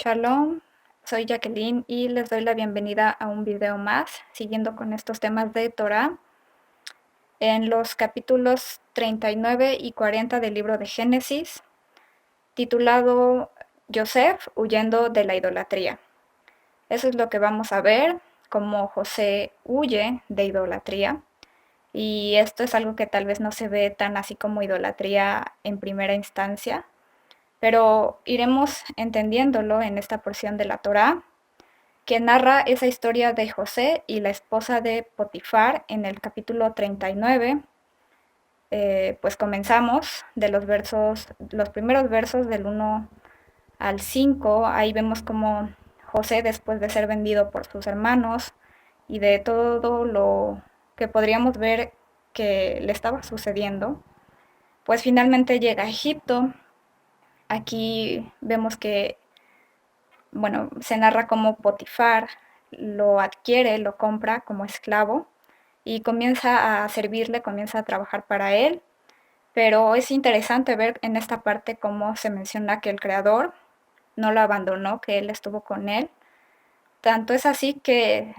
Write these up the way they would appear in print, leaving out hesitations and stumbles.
Shalom, soy Jacqueline y les doy la bienvenida a un video más, siguiendo con estos temas de Torah, en los capítulos 39 y 40 del libro de Génesis, titulado Yosef huyendo de la idolatría. Eso es lo que vamos a ver, cómo José huye de idolatría. Y esto es algo que tal vez no se ve tan así como idolatría en primera instancia, pero iremos entendiéndolo en esta porción de la Torá, que narra esa historia de José y la esposa de Potifar en el capítulo 39. Pues comenzamos de los primeros versos del 1 al 5. Ahí vemos como José, después de ser vendido por sus hermanos y de todo lo que podríamos ver que le estaba sucediendo, pues finalmente llega a Egipto. Aquí vemos que, bueno, se narra cómo Potifar lo adquiere, lo compra como esclavo y comienza a servirle, comienza a trabajar para él. Pero es interesante ver en esta parte cómo se menciona que el creador no lo abandonó, que él estuvo con él. Tanto es así que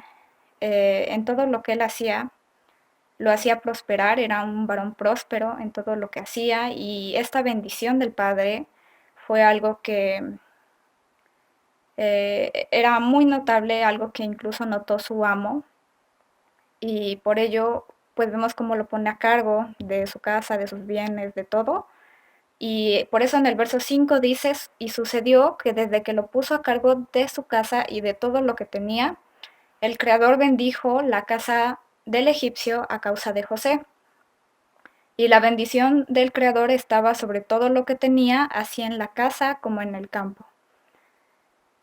en todo lo que él hacía, lo hacía prosperar, era un varón próspero en todo lo que hacía, y esta bendición del Padre fue algo que era muy notable, algo que incluso notó su amo, y por ello pues vemos cómo lo pone a cargo de su casa, de sus bienes, de todo. Y por eso en el verso 5 dices, y sucedió que desde que lo puso a cargo de su casa y de todo lo que tenía, el Creador bendijo la casa del egipcio a causa de José. Y la bendición del Creador estaba sobre todo lo que tenía, así en la casa como en el campo.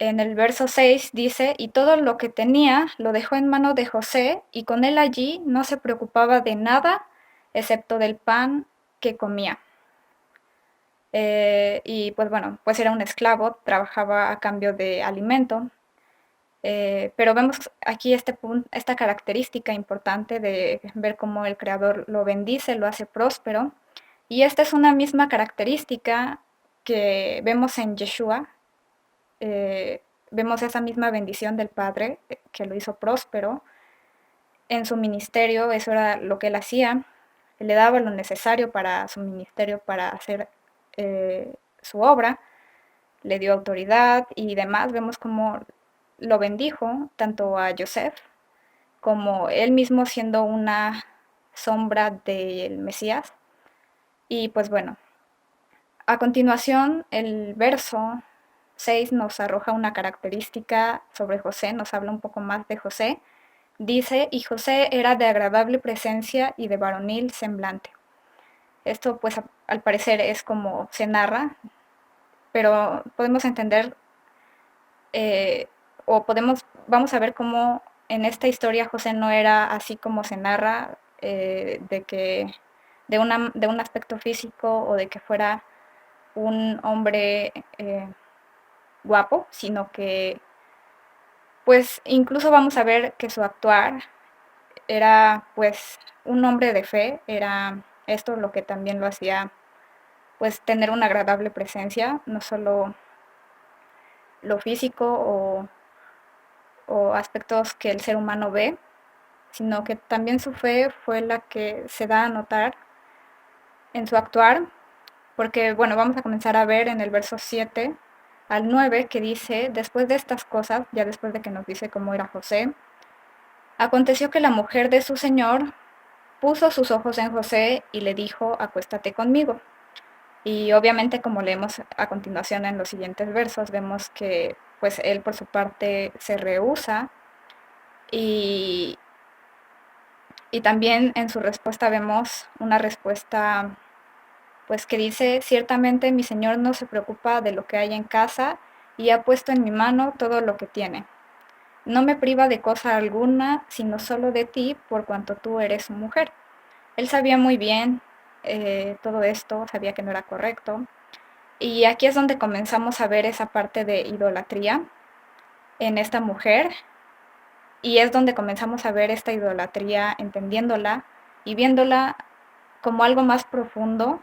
En el verso 6 dice, y todo lo que tenía lo dejó en mano de José, y con él allí no se preocupaba de nada, excepto del pan que comía. Y pues bueno, pues era un esclavo, trabajaba a cambio de alimento. Pero vemos aquí esta característica importante de ver cómo el Creador lo bendice, lo hace próspero. Y esta es una misma característica que vemos en Yeshua. Vemos esa misma bendición del Padre que lo hizo próspero en su ministerio. Eso era lo que él hacía. Le daba lo necesario para su ministerio, para hacer su obra. Le dio autoridad y demás. Vemos cómo lo bendijo tanto a Joseph como él mismo siendo una sombra del Mesías. Y pues bueno, a continuación el verso 6 nos arroja una característica sobre José, nos habla un poco más de José. Dice, y José era de agradable presencia y de varonil semblante. Esto pues al parecer es como se narra, pero podemos entender vamos a ver cómo en esta historia José no era así como se narra, de un aspecto físico o de que fuera un hombre guapo, sino que pues incluso vamos a ver que su actuar era pues un hombre de fe, era esto lo que también lo hacía pues tener una agradable presencia, no solo lo físico o aspectos que el ser humano ve, sino que también su fe fue la que se da a notar en su actuar, porque bueno, vamos a comenzar a ver en el verso 7 al 9 que dice, después de estas cosas, ya después de que nos dice cómo era José, aconteció que la mujer de su señor puso sus ojos en José y le dijo, acuéstate conmigo. Y obviamente, como leemos a continuación en los siguientes versos, vemos que pues él por su parte se rehúsa, y, y también en su respuesta vemos una respuesta pues que dice, ciertamente mi señor no se preocupa de lo que hay en casa y ha puesto en mi mano todo lo que tiene. No me priva de cosa alguna, sino solo de ti, por cuanto tú eres su mujer. Él sabía muy bien todo esto, sabía que no era correcto. Y aquí es donde comenzamos a ver esa parte de idolatría en esta mujer. Y es donde comenzamos a ver esta idolatría, entendiéndola y viéndola como algo más profundo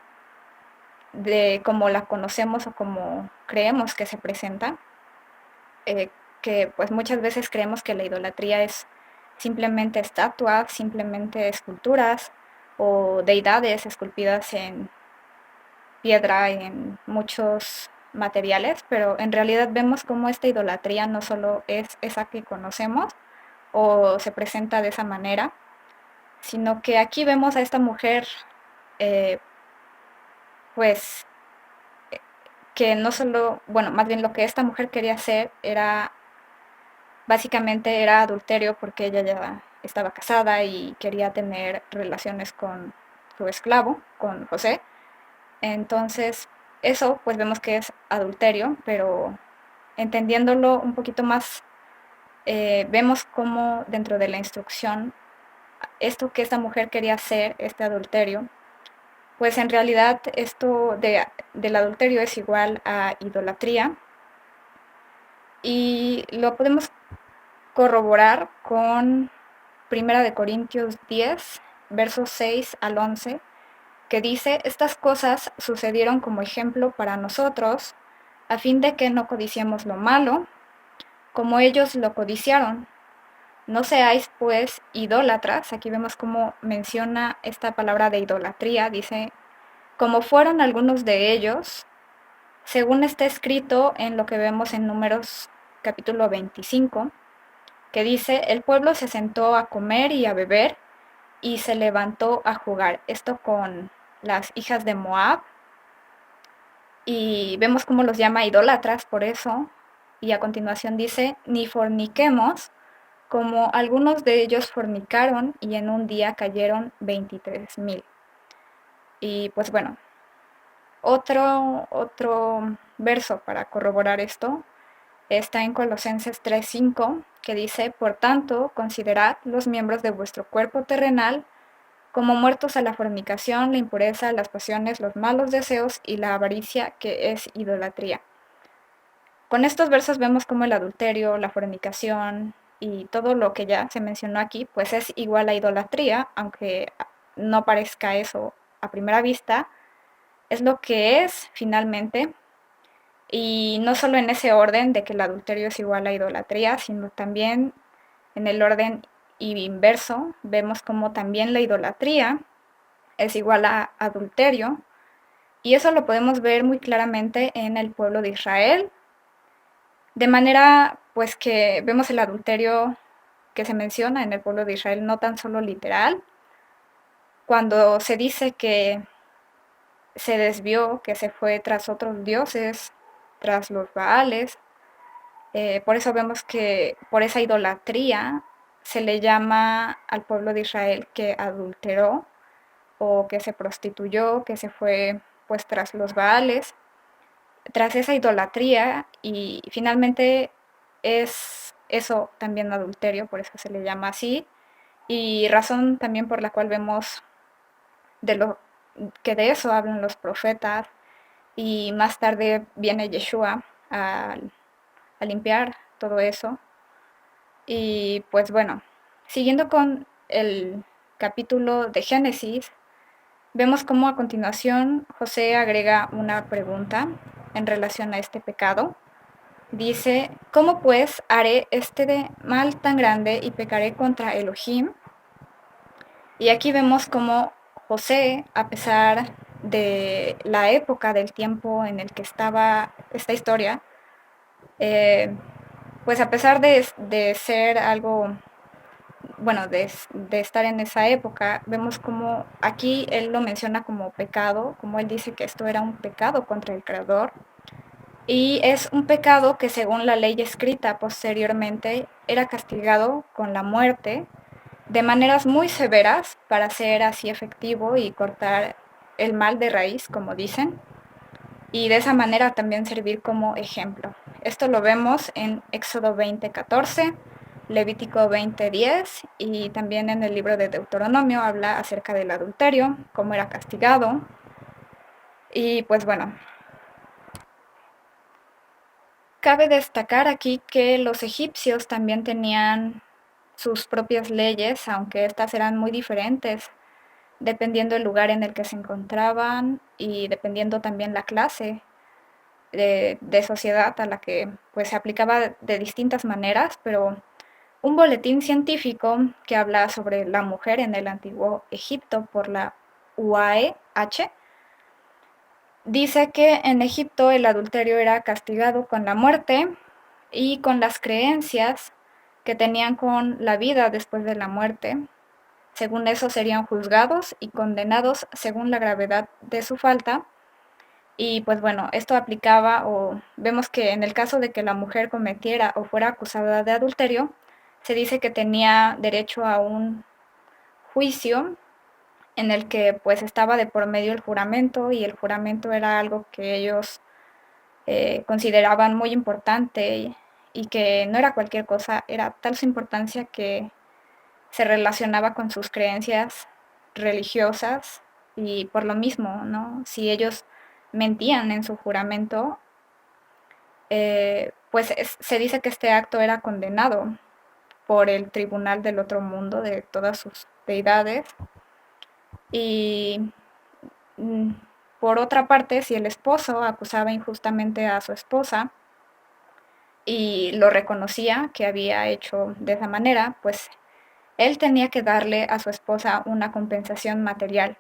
de cómo la conocemos o como creemos que se presenta. eh, que pues muchas veces creemos que la idolatría es simplemente estatuas, simplemente esculturas o deidades esculpidas en piedra, en muchos materiales, pero en realidad vemos cómo esta idolatría no solo es esa que conocemos o se presenta de esa manera, sino que aquí vemos a esta mujer, eh, pues que no solo, bueno, más bien lo que esta mujer quería hacer era, básicamente era adulterio porque ella ya estaba casada y quería tener relaciones con su esclavo, con José. Entonces, eso pues vemos que es adulterio, pero entendiéndolo un poquito más, vemos cómo dentro de la instrucción, esto que esta mujer quería hacer, este adulterio, pues en realidad del adulterio es igual a idolatría y lo podemos corroborar con Primera de Corintios 10, versos 6 al 11, que dice, estas cosas sucedieron como ejemplo para nosotros, a fin de que no codiciemos lo malo, como ellos lo codiciaron. No seáis, pues, idólatras. Aquí vemos cómo menciona esta palabra de idolatría. Dice, como fueron algunos de ellos, según está escrito en lo que vemos en Números capítulo 25, que dice, el pueblo se sentó a comer y a beber y se levantó a jugar. Esto con las hijas de Moab. Y vemos cómo los llama idólatras por eso. Y a continuación dice, ni forniquemos, como algunos de ellos fornicaron y en un día cayeron 23,000. Y pues bueno, otro verso para corroborar esto está en Colosenses 3:5, que dice, por tanto, considerad los miembros de vuestro cuerpo terrenal como muertos a la fornicación, la impureza, las pasiones, los malos deseos y la avaricia, que es idolatría. Con estos versos vemos cómo el adulterio, la fornicación y todo lo que ya se mencionó aquí, pues es igual a idolatría, aunque no parezca eso a primera vista, es lo que es finalmente. Y no solo en ese orden de que el adulterio es igual a idolatría, sino también en el orden inverso, vemos como también la idolatría es igual a adulterio. Y eso lo podemos ver muy claramente en el pueblo de Israel, de manera pues que vemos el adulterio que se menciona en el pueblo de Israel no tan solo literal, cuando se dice que se desvió, que se fue tras otros dioses, tras los Baales. Por eso vemos que por esa idolatría se le llama al pueblo de Israel que adulteró o que se prostituyó, que se fue pues tras los Baales, tras esa idolatría, y finalmente es eso también adulterio, por eso se le llama así, y razón también por la cual vemos de lo que de eso hablan los profetas, y más tarde viene Yeshua a limpiar todo eso. Y pues bueno, siguiendo con el capítulo de Génesis, vemos cómo a continuación José agrega una pregunta en relación a este pecado. Dice, ¿cómo pues haré este mal tan grande y pecaré contra Elohim? Y aquí vemos cómo José, a pesar de la época del tiempo en el que estaba esta historia, eh, pues a pesar de ser algo, bueno, de estar en esa época, vemos como aquí él lo menciona como pecado, como él dice que esto era un pecado contra el Creador, y es un pecado que según la ley escrita posteriormente era castigado con la muerte de maneras muy severas para ser así efectivo y cortar el mal de raíz, como dicen, y de esa manera también servir como ejemplo. Esto lo vemos en Éxodo 20:14, Levítico 20:10 y también en el libro de Deuteronomio habla acerca del adulterio, cómo era castigado. Y pues bueno, cabe destacar aquí que los egipcios también tenían sus propias leyes, aunque estas eran muy diferentes dependiendo el lugar en el que se encontraban y dependiendo también la clase de sociedad a la que pues se aplicaba de distintas maneras, pero un boletín científico que habla sobre la mujer en el antiguo Egipto por la UAEH dice que en Egipto el adulterio era castigado con la muerte y con las creencias que tenían con la vida después de la muerte. Según eso serían juzgados y condenados según la gravedad de su falta. Y pues bueno, esto aplicaba o vemos que en el caso de que la mujer cometiera o fuera acusada de adulterio, se dice que tenía derecho a un juicio en el que pues estaba de por medio el juramento y el juramento era algo que ellos consideraban muy importante y que no era cualquier cosa, era tal su importancia que se relacionaba con sus creencias religiosas y por lo mismo, ¿no? Si ellos mentían en su juramento, pues se dice que este acto era condenado por el tribunal del otro mundo, de todas sus deidades. Y mm, por otra parte, si el esposo acusaba injustamente a su esposa y lo reconocía que había hecho de esa manera, pues él tenía que darle a su esposa una compensación material.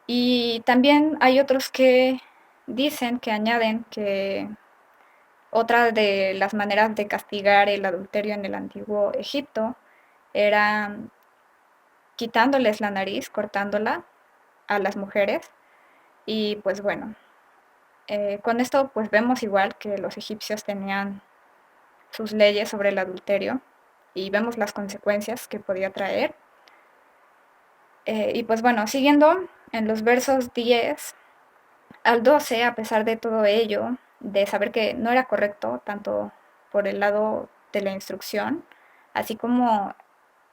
Y también hay otros que dicen, que añaden que otra de las maneras de castigar el adulterio en el antiguo Egipto era quitándoles la nariz, cortándola a las mujeres. Y pues bueno, con esto pues vemos igual que los egipcios tenían sus leyes sobre el adulterio y vemos las consecuencias que podía traer. Y pues bueno, siguiendo en los versos 10 al 12, a pesar de todo ello, de saber que no era correcto, tanto por el lado de la instrucción, así como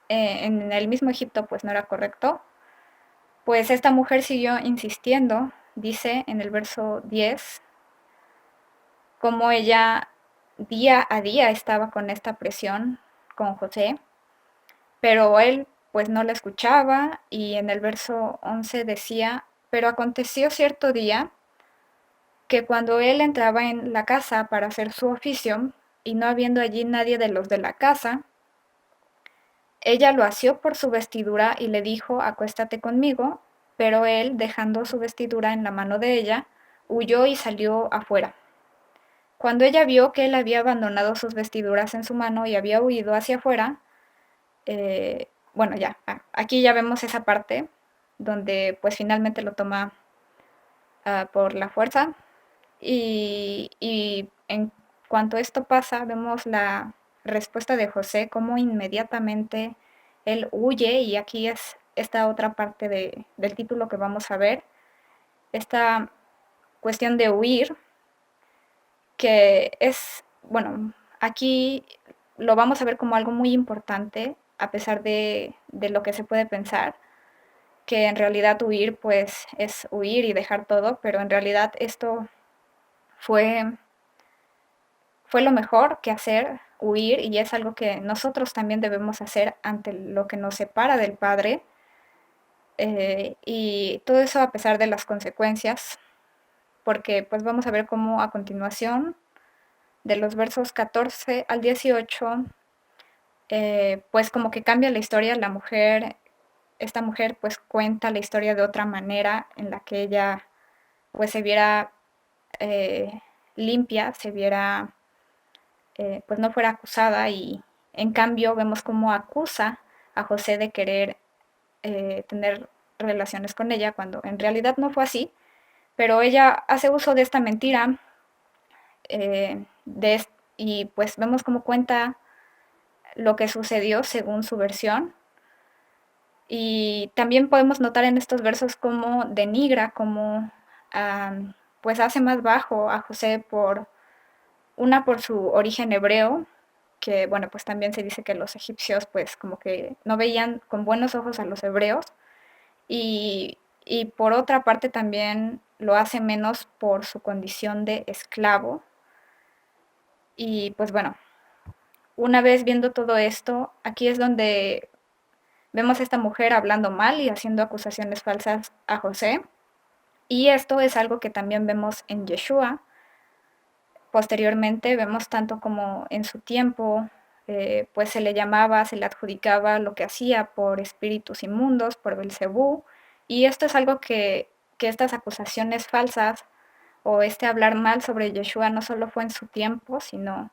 en el mismo Egipto, pues no era correcto, pues esta mujer siguió insistiendo, dice en el verso 10, como ella día a día estaba con esta presión con José, pero él pues no la escuchaba y en el verso 11 decía, pero aconteció cierto día que cuando él entraba en la casa para hacer su oficio y no habiendo allí nadie de los de la casa, ella lo asió por su vestidura y le dijo, acuéstate conmigo, pero él, dejando su vestidura en la mano de ella, huyó y salió afuera. Cuando ella vio que él había abandonado sus vestiduras en su mano y había huido hacia afuera, bueno, ya, aquí ya vemos esa parte donde pues finalmente lo toma por la fuerza y en cuanto esto pasa, vemos la respuesta de José, cómo inmediatamente él huye, y aquí es esta otra parte del título que vamos a ver, esta cuestión de huir, que es, bueno, aquí lo vamos a ver como algo muy importante, a pesar de lo que se puede pensar, que en realidad huir pues es huir y dejar todo, pero en realidad esto fue lo mejor que hacer, huir, y es algo que nosotros también debemos hacer ante lo que nos separa del Padre, y todo eso a pesar de las consecuencias, porque pues vamos a ver cómo a continuación, de los versos 14 al 18, pues como que cambia la historia, esta mujer pues cuenta la historia de otra manera en la que ella pues se viera limpia, se viera pues no fuera acusada, y en cambio vemos cómo acusa a José de querer tener relaciones con ella cuando en realidad no fue así, pero ella hace uso de esta mentira eh, de, y pues vemos cómo cuenta lo que sucedió según su versión. Y también podemos notar en estos versos cómo denigra, cómo pues hace más bajo a José por su origen hebreo, que bueno, pues también se dice que los egipcios pues como que no veían con buenos ojos a los hebreos, y por otra parte también lo hace menos por su condición de esclavo. Y pues bueno, una vez viendo todo esto, aquí es donde vemos a esta mujer hablando mal y haciendo acusaciones falsas a José, y esto es algo que también vemos en Yeshua, posteriormente vemos tanto como en su tiempo, pues se le llamaba, se le adjudicaba lo que hacía por espíritus inmundos, por Belcebú, y esto es algo que estas acusaciones falsas o este hablar mal sobre Yeshua no solo fue en su tiempo, sino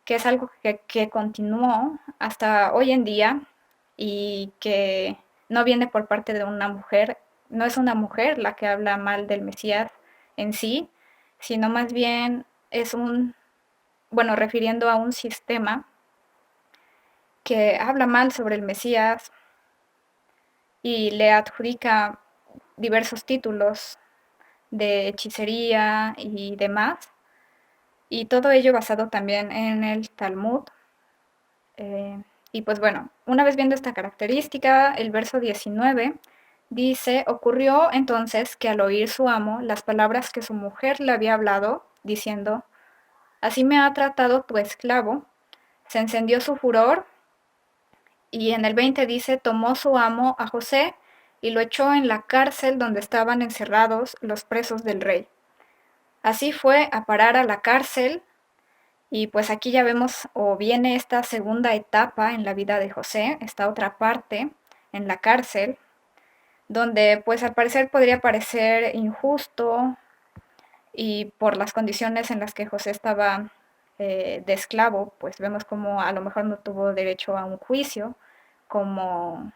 que es algo que continuó hasta hoy en día y que no viene por parte de una mujer, no es una mujer la que habla mal del Mesías en sí, sino más bien es bueno, refiriendo a un sistema que habla mal sobre el Mesías y le adjudica diversos títulos de hechicería y demás, y todo ello basado también en el Talmud. Y pues bueno, una vez viendo esta característica, el verso 19 dice, ocurrió entonces que al oír su amo las palabras que su mujer le había hablado, diciendo, así me ha tratado tu esclavo, se encendió su furor y en el 20 dice, tomó su amo a José y lo echó en la cárcel donde estaban encerrados los presos del rey. Así fue a parar a la cárcel. Y pues aquí ya vemos o viene esta segunda etapa en la vida de José, esta otra parte en la cárcel, donde pues al parecer podría parecer injusto y por las condiciones en las que José estaba de esclavo, pues vemos como a lo mejor no tuvo derecho a un juicio, como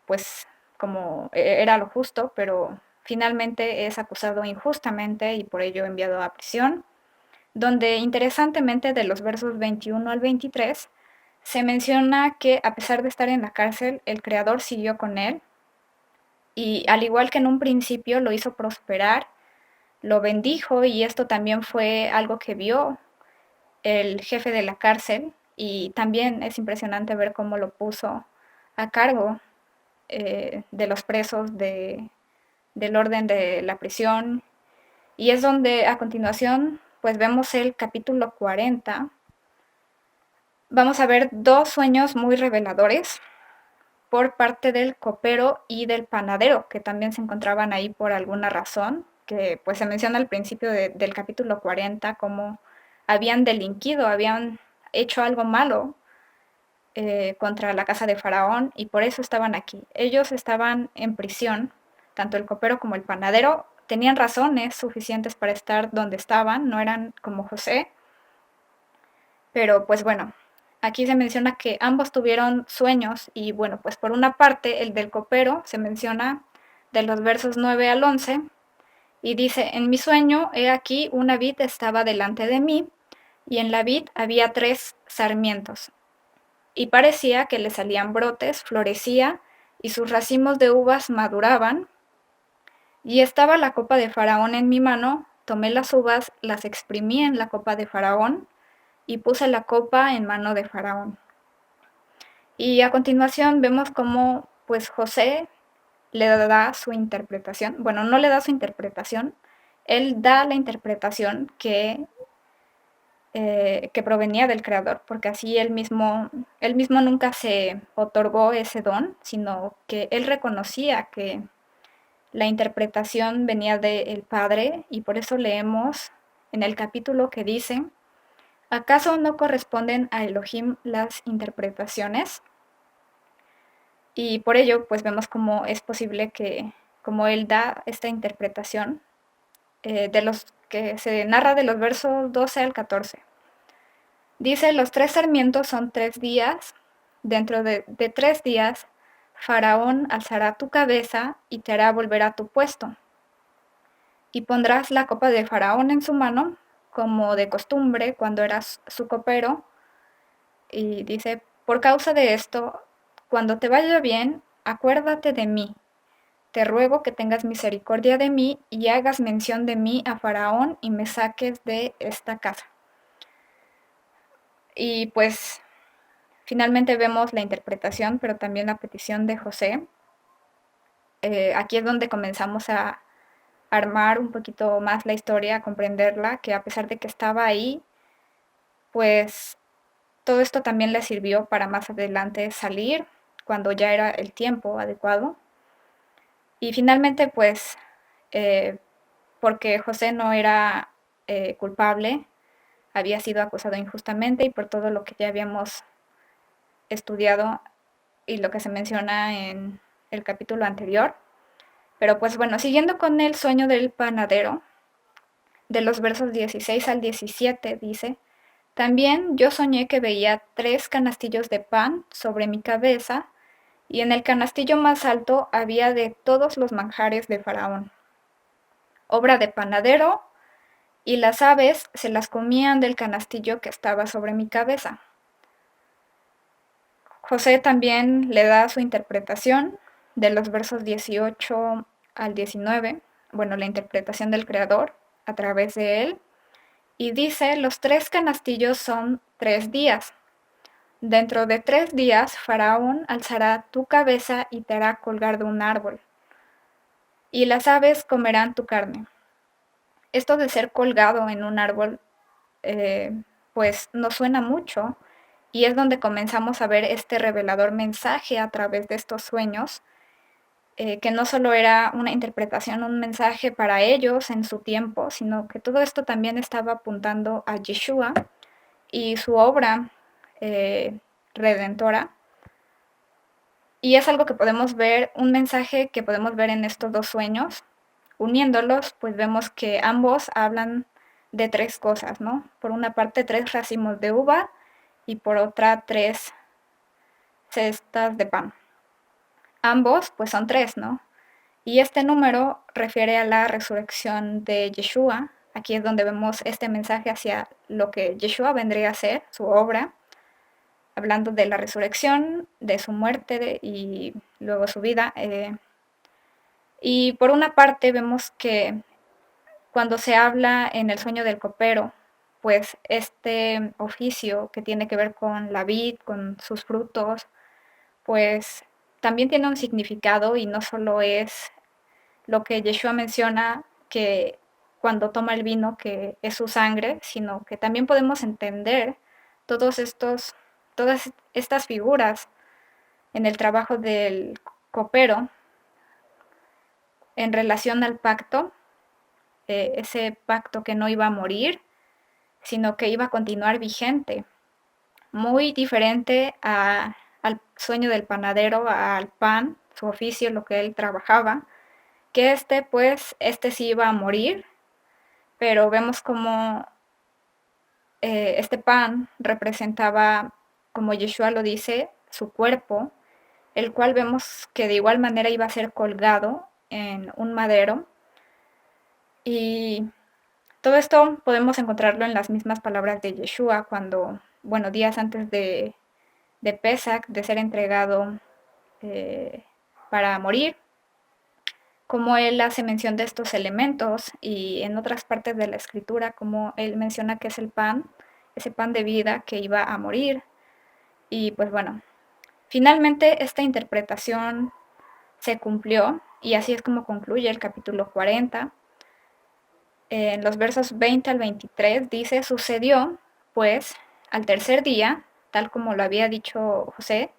pues como era lo justo, pero finalmente es acusado injustamente y por ello enviado a prisión donde interesantemente de los versos 21 al 23 se menciona que a pesar de estar en la cárcel, el Creador siguió con él y al igual que en un principio lo hizo prosperar, lo bendijo y esto también fue algo que vio el jefe de la cárcel y también es impresionante ver cómo lo puso a cargo de los presos del orden de la prisión y es donde a continuación pues vemos el capítulo 40. Vamos a ver dos sueños muy reveladores por parte del copero y del panadero, que también se encontraban ahí por alguna razón, que pues se menciona al principio del capítulo 40 como habían delinquido, habían hecho algo malo contra la casa de Faraón y por eso estaban aquí. Ellos estaban en prisión, tanto el copero como el panadero tenían razones suficientes para estar donde estaban, no eran como José, pero pues bueno, aquí se menciona que ambos tuvieron sueños y bueno, pues por una parte el del copero se menciona de los versos 9 al 11 y dice, en mi sueño, he aquí una vid estaba delante de mí y en la vid había 3 sarmientos y parecía que le salían brotes, florecía y sus racimos de uvas maduraban y estaba la copa de Faraón en mi mano, tomé las uvas, las exprimí en la copa de Faraón y puse la copa en mano de Faraón. Y a continuación vemos cómo pues José le da su interpretación. Bueno, no le da su interpretación, él da la interpretación que provenía del Creador, porque así él mismo nunca se otorgó ese don, sino que él reconocía que la interpretación venía del Padre y por eso leemos en el capítulo que dice, ¿acaso no corresponden a Elohim las interpretaciones? Y por ello, pues vemos cómo es posible que, como él da esta interpretación, de los que se narra de los versos 12 al 14. Dice, los 3 sarmientos son 3 días, dentro de 3 días, Faraón alzará tu cabeza y te hará volver a tu puesto. Y pondrás la copa de Faraón en su mano, como de costumbre cuando eras su copero. Y dice, por causa de esto, cuando te vaya bien, acuérdate de mí. Te ruego que tengas misericordia de mí y hagas mención de mí a Faraón y me saques de esta casa. Y pues finalmente vemos la interpretación, pero también la petición de José. Aquí es donde comenzamos a armar un poquito más la historia, a comprenderla, que a pesar de que estaba ahí, pues todo esto también le sirvió para más adelante salir cuando ya era el tiempo adecuado. Y finalmente, pues, porque José no era culpable, había sido acusado injustamente y por todo lo que ya habíamos estudiado y lo que se menciona en el capítulo anterior. Pero pues bueno, siguiendo con el sueño del panadero, de los versos 16 al 17 dice: también yo soñé que veía 3 canastillos de pan sobre mi cabeza, y en el canastillo más alto había de todos los manjares de Faraón, obra de panadero, y las aves se las comían del canastillo que estaba sobre mi cabeza. José también le da su interpretación de los versos 18 al 19, bueno, la interpretación del Creador a través de él, y dice: los 3 canastillos son 3 días. Dentro de 3 días Faraón alzará tu cabeza y te hará colgar de un árbol, y las aves comerán tu carne. Esto de ser colgado en un árbol, eh, pues nos suena mucho, y es donde comenzamos a ver este revelador mensaje a través de estos sueños, que no solo era una interpretación, un mensaje para ellos en su tiempo, sino que todo esto también estaba apuntando a Yeshua y su obra redentora. Y es algo que podemos ver, un mensaje que podemos ver en estos 2 sueños. Uniéndolos, pues vemos que ambos hablan de 3 cosas, ¿no? Por una parte, 3 racimos de uva y por otra, 3 cestas de pan. Ambos, pues son 3, ¿no? Y este número refiere a la resurrección de Yeshua. Aquí es donde vemos este mensaje hacia lo que Yeshua vendría a ser, su obra, hablando de la resurrección, de su muerte y luego su vida. Y por una parte vemos que cuando se habla en el sueño del copero, pues este oficio que tiene que ver con la vid, con sus frutos, pues también tiene un significado y no solo es lo que Yeshua menciona, que cuando toma el vino, que es su sangre, sino que también podemos entender todos estos, todas estas figuras en el trabajo del copero en relación al pacto, ese pacto que no iba a morir, sino que iba a continuar vigente, muy diferente al sueño del panadero, al pan, su oficio, lo que él trabajaba, que pues, sí iba a morir, pero vemos como este pan representaba, como Yeshua lo dice, su cuerpo, el cual vemos que de igual manera iba a ser colgado en un madero. Y todo esto podemos encontrarlo en las mismas palabras de Yeshua cuando, bueno, días antes de Pesach, de ser entregado para morir, como él hace mención de estos elementos, y en otras partes de la escritura como él menciona que es el pan, ese pan de vida que iba a morir. Y pues bueno, finalmente esta interpretación se cumplió y así es como concluye el capítulo 40. En los versos 20 al 23 dice: sucedió pues al tercer día, tal como lo había dicho José,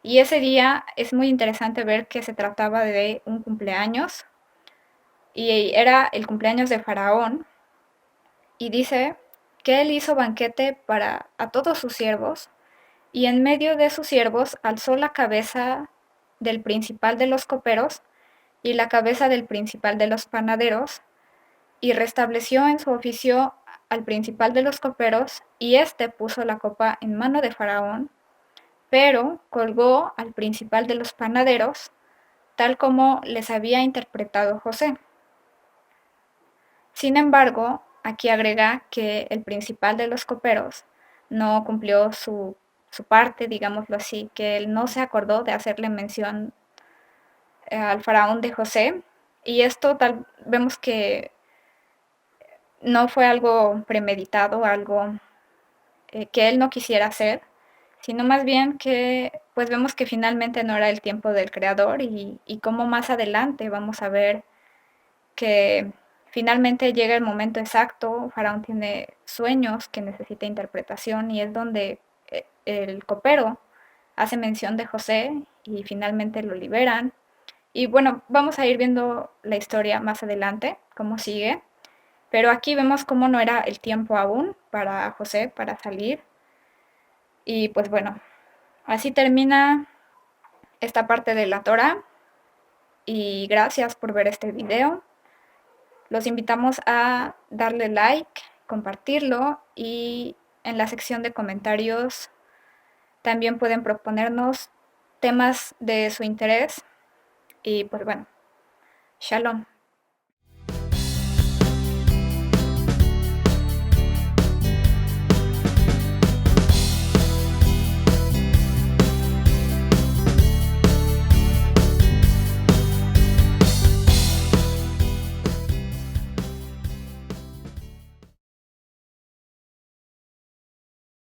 y ese día es muy interesante ver que se trataba de un cumpleaños, y era el cumpleaños de Faraón, y dice que él hizo banquete para a todos sus siervos, y en medio de sus siervos alzó la cabeza del principal de los coperos y la cabeza del principal de los panaderos, y restableció en su oficio al principal de los coperos, y éste puso la copa en mano de Faraón, pero colgó al principal de los panaderos, tal como les había interpretado José. Sin embargo, aquí agrega que el principal de los coperos no cumplió su parte, digámoslo así, que él no se acordó de hacerle mención al faraón de José, y esto vemos que no fue algo premeditado, algo que él no quisiera hacer, sino más bien que pues vemos que finalmente no era el tiempo del creador, y cómo más adelante vamos a ver que finalmente llega el momento exacto. Faraón tiene sueños que necesita interpretación y es donde el copero hace mención de José y finalmente lo liberan. Y bueno, vamos a ir viendo la historia más adelante, cómo sigue. Pero aquí vemos cómo no era el tiempo aún para José para salir. Y pues bueno, así termina esta parte de la Torah. Y gracias por ver este video. Los invitamos a darle like, compartirlo y en la sección de comentarios también pueden proponernos temas de su interés. Y pues bueno, shalom.